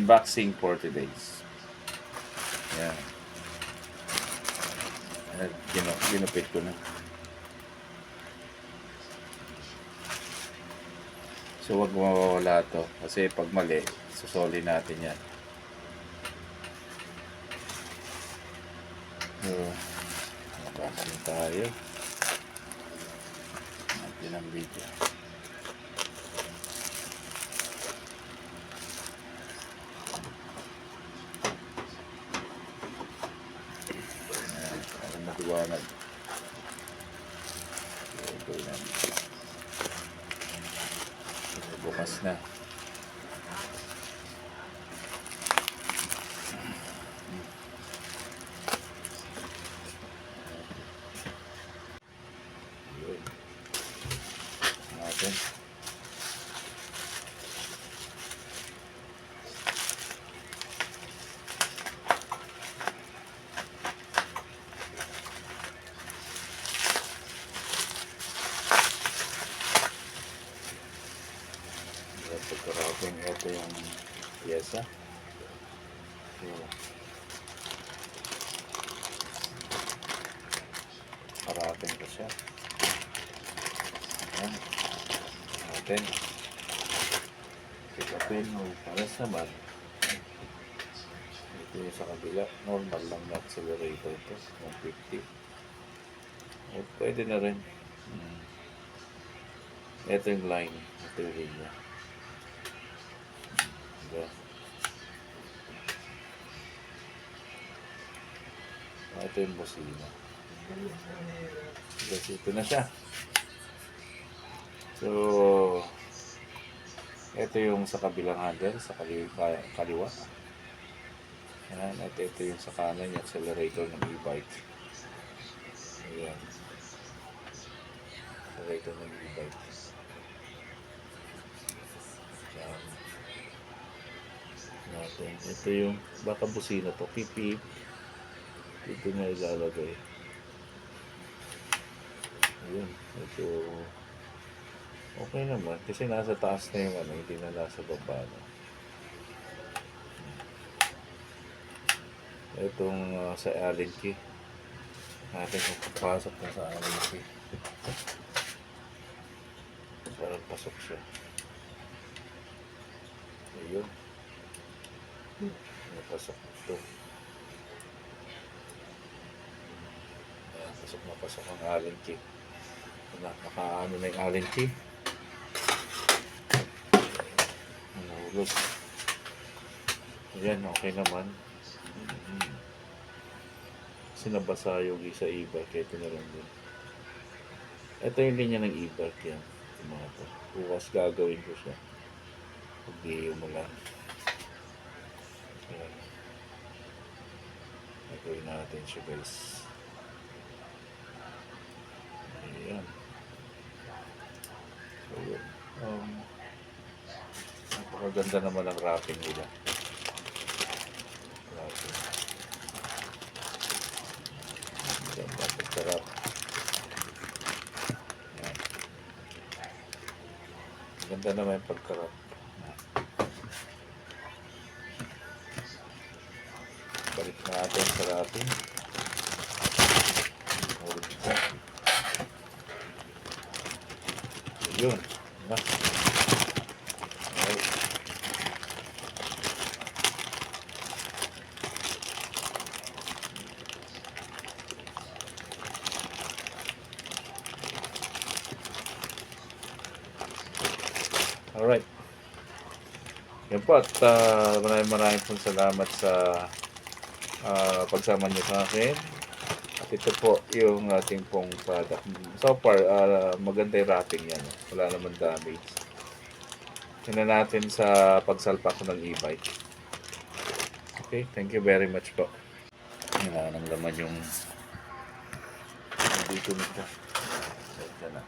unboxing for today's. Yan. Ginupit ko na. So wag mawawala to kasi pag mali, susoli natin yan. So, unboxing tayo. Natin ang video. Matiwanag. Bukas na. Yun. Natin. Pagkaraping ito yung piyesa. So, karaping ko siya. Ayan. Natin. Sikapin o pares naman. Ito yung sa kabila. Normal lang na accelerator ito. 150. At pwede na rin. Ito yung line. Ito yung linya. Ito yung busina. Kasi ito na siya. So, ito yung sa kabilang handle, sa kaliwa. Ayan, at ito yung sa kanan, yung accelerator ng e-bike. Ayan. Accelerator ng e-bike. Ayan. Natin. Ito yung baka busina to, pipi. Ito na ilalagay. Ayun, ito okay naman kasi nasa taas na yung hindi na nasa baba na. Itong sa Allen key natin papasok na sa Allen key. Parang pasok siya. Ayun, napasok ito. Pasok ang Allen key. Nakaano na yung Allen key. Nahulog. Ayan, okay naman. Kasi nabasa yung isa e-bike. Ito na lang din. Ito yung linya ng e-bike yan. Yung mga to. Bukas gagawin ko siya. Pag-iyo mo lang. Ayan. Gagawin natin siya guys. Ayan. So, napakaganda naman ang wrapping nila. Wrapping. Ganda, pagkarap. Ayan. Ganda naman yung pagkarap. Balik natin sa wrapping. Yun. Alright. Yan po at maraming pong salamat sa pagsama niyo sa akin. At ito po yung ating pong product. So far, maganda yung wrapping yan. Wala naman damage. Tingnan natin sa pagsalpa ko ng e-bike. Okay, thank you very much po. Wala nang laman yung dito nito. Ito na.